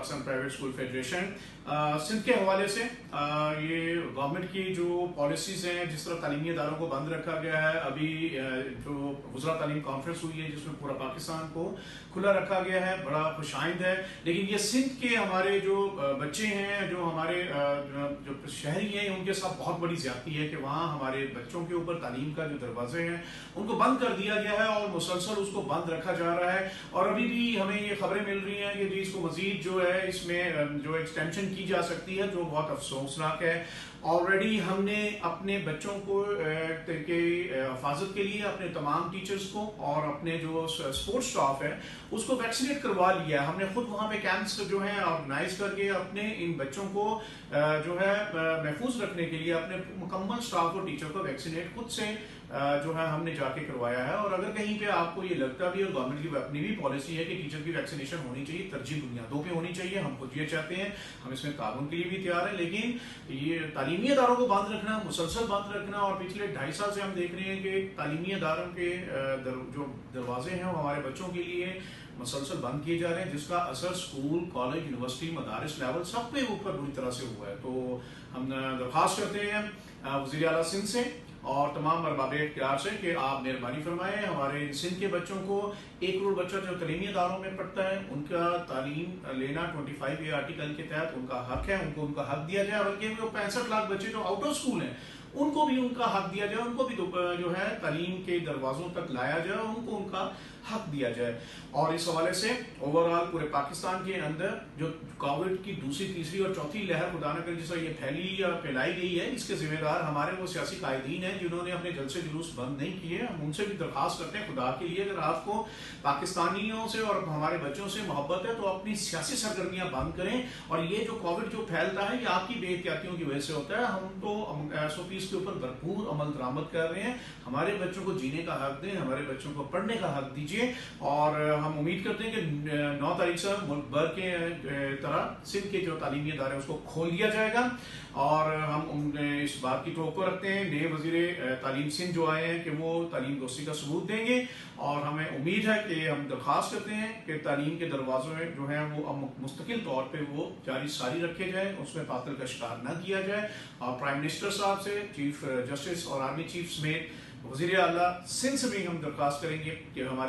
Pakistan private school federation Sindh के हवाले से ये गवर्नमेंट की जो पॉलिसीज हैं, जिस तरह तालीमी इदारों को बंद रखा गया है, अभी जो वज़रा तालीम कॉन्फ्रेंस हुई है जिसमें पूरा पाकिस्तान को खुला रखा गया है, बड़ा खुशाइंद है। लेकिन ये सिंध के हमारे जो बच्चे हैं, जो हमारे जो शहरी हैं, उनके साथ बहुत बड़ी ज्यादती है कि वहाँ हमारे बच्चों के ऊपर तालीम का जो दरवाजे हैं उनको बंद कर दिया गया है और मुसलसल उसको बंद रखा जा रहा है। और अभी भी हमें ये खबरें मिल रही हैं कि जी इसको मजीद जो है इसमें जो एक्सटेंशन की जा सकती है, जो बहुत अफसोसनाक है। ऑलरेडी हमने अपने बच्चों को के हिफाजत के लिए अपने तमाम टीचर्स को और अपने जो स्पोर्ट्स स्टाफ है उसको वैक्सीनेट करवा लिया है। हमने खुद वहाँ पे कैंप्स जो हैं ऑर्गेनाइज करके अपने इन बच्चों को जो है महफूज रखने के लिए अपने मुकम्मल स्टाफ और टीचर को वैक्सीनेट खुद से जो है हमने जाके करवाया है। और अगर कहीं पे आपको ये लगता भी, और गवर्नमेंट की अपनी भी पॉलिसी है कि टीचर की वैक्सीनेशन होनी चाहिए, तरजीह बुनियादों पे होनी चाहिए, हम खुद ये चाहते हैं, हम इसमें ताउन के लिए भी तैयार हैं। लेकिन ये तालीमी इदारों को बंद रखना, मुसलसल बंद रखना, और पिछले 2.5 साल से हम देख रहे हैं कि तालीमी इदारों के जो दरवाजे हैं वो हमारे बच्चों के लिए मुसलसल बंद किए जा रहे हैं, जिसका असर स्कूल, कॉलेज, यूनिवर्सिटी, मदारिस लेवल सब पे ऊपर बुरी तरह से हुआ है। तो हम दरख्वास्त करते हैं वज़ीर आला सिंध से और तमाम अरबाब इख्तियार से कि आप मेहरबानी फरमाएं, हमारे सिंध के बच्चों को 1 करोड़ बच्चा जो तालीमी इदारों में पढ़ता है उनका तालीम लेना 25A आर्टिकल के तहत उनका हक है, उनको उनका हक दिया जाए। बल्कि वो 65 लाख बच्चे जो आउट ऑफ स्कूल हैं उनको भी उनका हक दिया जाए, उनको भी जो है तालीम के दरवाजों तक लाया जाए, उनको उनका हक दिया जाए। और इस हवाले से ओवरऑल पूरे पाकिस्तान के अंदर जो कोविड की दूसरी, तीसरी और चौथी लहर खुदा न करे जिस ये फैली या फैलाई गई है, इसके जिम्मेदार हमारे वो सियासी कायदीन हैं जिन्होंने अपने जलसे जुलूस बंद नहीं किए। हम उनसे भी दरख्वास्त करते हैं खुदा के लिए, अगर आपको पाकिस्तानियों से और हमारे बच्चों से मोहब्बत है तो अपनी सियासी सरगर्मियां बंद करें। और ये जो कोविड जो फैलता है ये आपकी बेहतियातियों की वजह से होता है। हम तो SOPs के ऊपर भरपूर अमल दरामद कर रहे हैं। हमारे बच्चों को जीने का हक दें, हमारे बच्चों को पढ़ने का हक दीजिए। और हम उम्मीद करते हैं कि 9 तारीख से मुल्क भर के तरह सिंध के जो तालीमी इदारे उसको खोल दिया जाएगा। और हम इस बात की तवक्को रखते हैं नए वजीर तालीम सिंध जो आए हैं कि वो तालीम दोस्ती का सबूत देंगे। और हमें उम्मीद है कि हम दरख्वास्त करते हैं कि तालीम के दरवाजे जो हैं वो मुस्तकिल तौर पे वो जारी सारी रखे जाए, उसमें तातिल का शिकार न किया जाए। और प्राइम मिनिस्टर साहब से, चीफ जस्टिस और आर्मी चीफ समेत वज़ीर आला सिंध से भी हम दरख्वास्त करेंगे कि हमारे